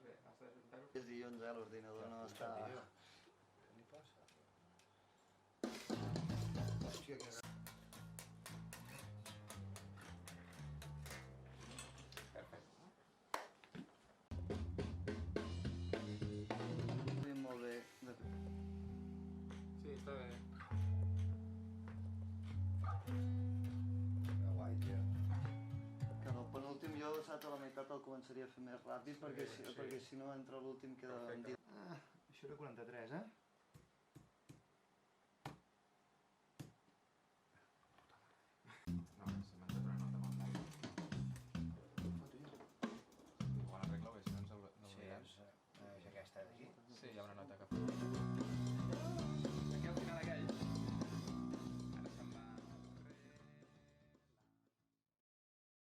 bé, has d'ajuntar-ho. És dilluns, l'ordinador no està... Què li passa? Hòstia, que... Perfecte. Molt bé. Sí, està bé. Que guai, tio. Que en el penúltim jo, saps, a la meitat el començaria a fer més ràpid perquè si no entra l'últim queda... Això era 43, eh?